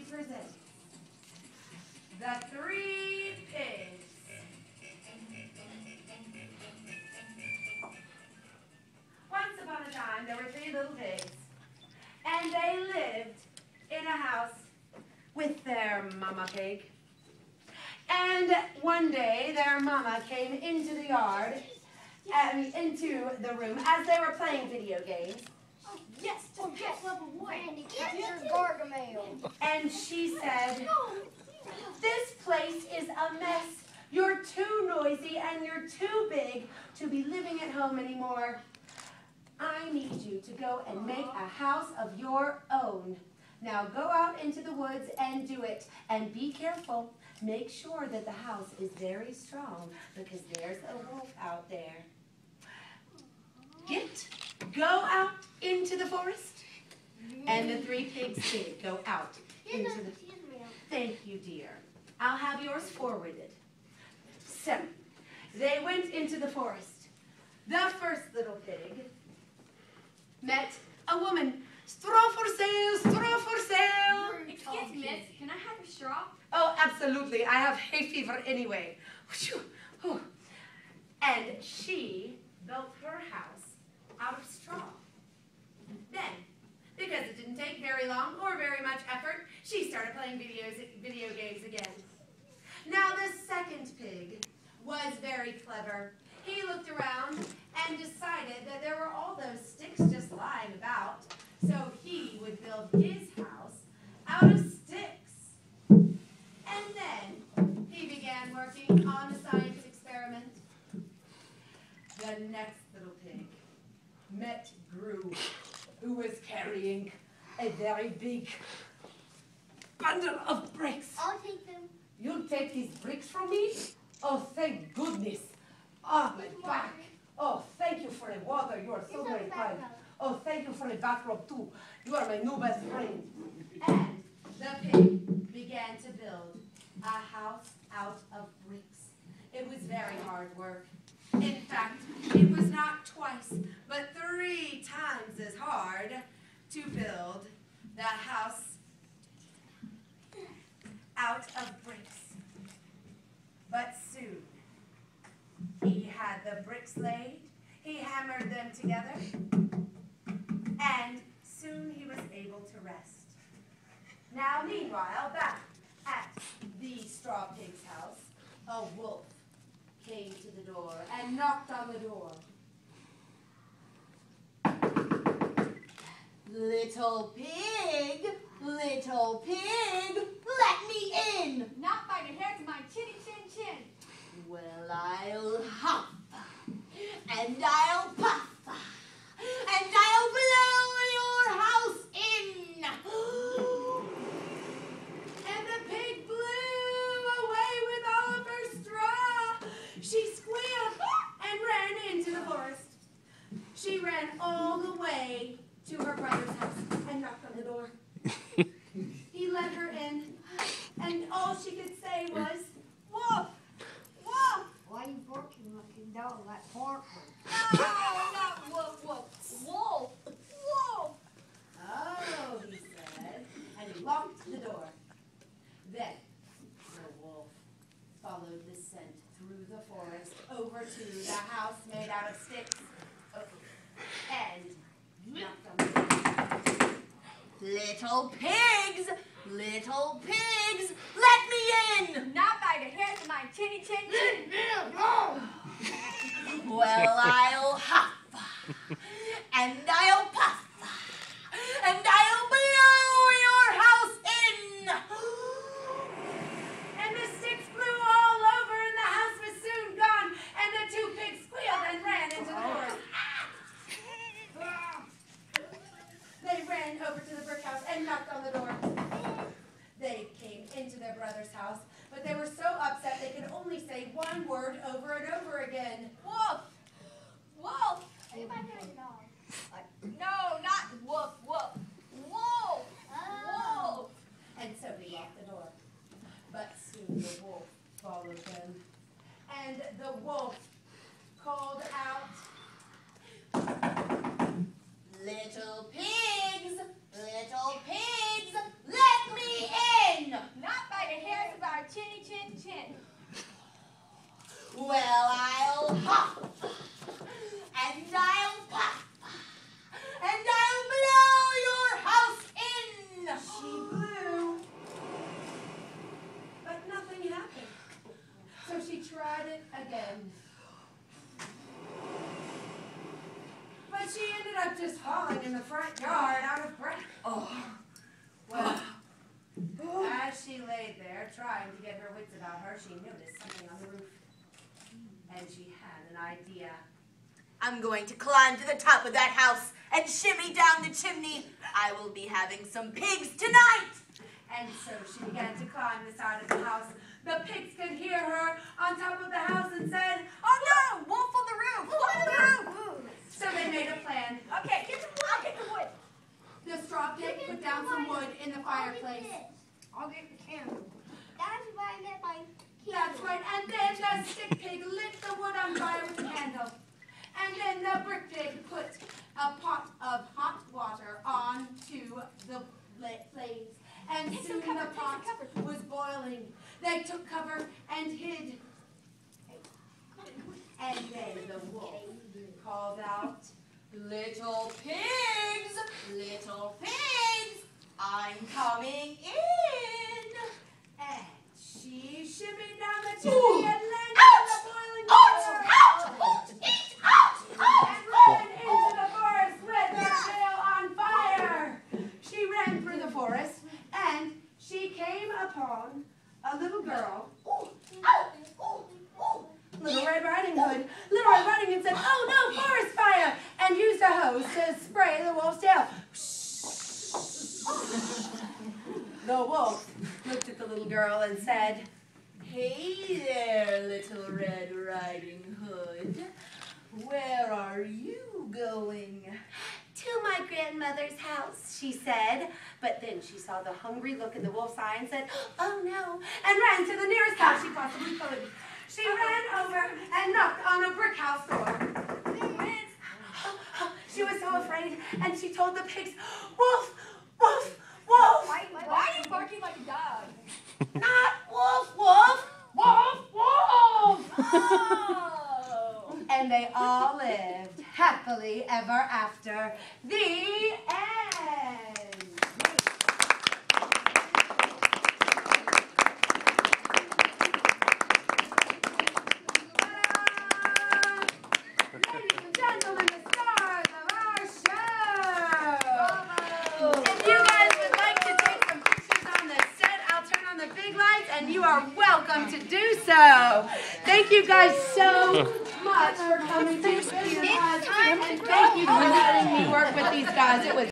presents the Three Pigs. Once upon a time, there were three little pigs, and they lived in a house with their mama pig. And one day, their mama came into the yard, into the room, as they were playing video games. Oh, yes, level 1. Capture Gargamel. And she said, "This place is a mess. You're too noisy and you're too big to be living at home anymore. I need you to go and make a house of your own. Now go out into the woods and do it. And be careful. Make sure that the house is very strong because there's a wolf out there. Go out into the forest." And the three pigs did go out into the... Thank you, dear. I'll have yours forwarded. So, they went into the forest. The first little pig met a woman. "Straw for sale, straw for sale." Excuse me, miss, can I have a straw? "Oh, absolutely. I have hay fever anyway." And she built her house out of straw. Then, because it didn't take very long or very much effort, she started playing video games again. Now, the second pig was very clever. He looked around and decided that there were all those sticks just lying about, so he would build his house out of sticks. And then he began working on a science experiment. The next little pig met Gru, who was carrying a very big bundle of bricks. I'll take them. "You'll take these bricks from me? Oh, thank goodness. Oh, my back. Oh, thank you for the water. You are so very kind. Oh, thank you for the bathrobe, too. You are my new best friend." And the pig began to build a house out of bricks. It was very hard work. In fact, it was not twice, but 3 times as hard to build the house out of bricks. But soon, he had the bricks laid, he hammered them together, and soon he was able to rest. Now, meanwhile, back at the straw pig's house, a wolf came to the door and knocked on the door. "Little pig, let me in." Not by the hairs of my chinny chin chin. "Well, I'll huff, and I'll puff, and I'll blow your house in." And the pig blew away with all of her straw. She squealed and ran into the forest. She ran all the way to her brother's house and knocked on the door. He let her in, and all she could say was, "Wolf, wolf." Why are you barking like a dog, like Parker? "No, not wolf, wolf. Wolf! Wolf! Oh," he said, and he locked the door. Then the wolf followed the scent through the forest over to the house made out of sticks and knocked on the door. "Little pigs, let me in." Not by the hairs of my chinny chin chin. "Well, I'll huff, and I'll puff, and I'll blow your house in." And the sticks flew all over, and the house was soon gone, and the 2 pigs squealed and ran into the forest. They ran over to the brick house and knocked on the door. They came into their brother's house, but they were so upset they could only say one word over and over again. "Wolf! Wolf! Anybody got a dog? No, not woof, woof. Wolf! Wolf! And so they locked the door. But soon the wolf followed them. And the wolf called out, "Little pigs, let me in." Well, I'll hop, and I'll pop, and I'll blow your house in. She blew, but nothing happened. So she tried it again. But she ended up just falling in the front yard out of breath. Oh. Well, as she laid there trying to get her wits about her, she noticed something on the roof. And she had an idea. I'm going to climb to the top of that house and shimmy down the chimney. I will be having some pigs tonight. And so she began to climb the side of the house. The pigs could hear her on top of the house and said, Oh no, wolf on the roof, wolf on the roof. so they made a plan. Okay, get the wood. I'll get the wood. The straw pig put down some wood in the fireplace. I'll get the candle. That's why I get my That's right. And then the stick pig lit the wood on fire with a candle. And then the brick pig put a pot of hot water onto the flames. And Take soon some cover, the take pot some cover. was boiling. They took cover and hid. And then the wolf called out, Little pigs, I'm coming in. and she shimmied down the chimney and landed Ouch! in the boiling Ouch! water. Ouch! Ouch! And ran into the forest with her tail on fire. She ran through the forest, and she came upon a little girl, Little Red Riding Hood. Little Red Riding Hood said, "Oh no, forest fire!" and used a hose to spray the wolf's tail. The wolf looked at the little girl and said, Hey there, Little Red Riding Hood. Where are you going? "To my grandmother's house," she said. But then she saw the hungry look in the wolf's eye and said, "Oh no," and ran to the nearest house she possibly could. She ran over and knocked on a brick house door. She was so afraid, and she told the pigs, "Wolf, wolf, wolf." Why are you barking like a dog? Not wolf, wolf, wolf, wolf. Oh. And they all lived happily ever after. The end. Ladies and gentlemen, the stars of our show. If you guys would like to take some pictures on the set, I'll turn on the big lights, and you are welcome to do so. Thank you guys so much for coming to visit us, and thank you for letting me work with these guys. It was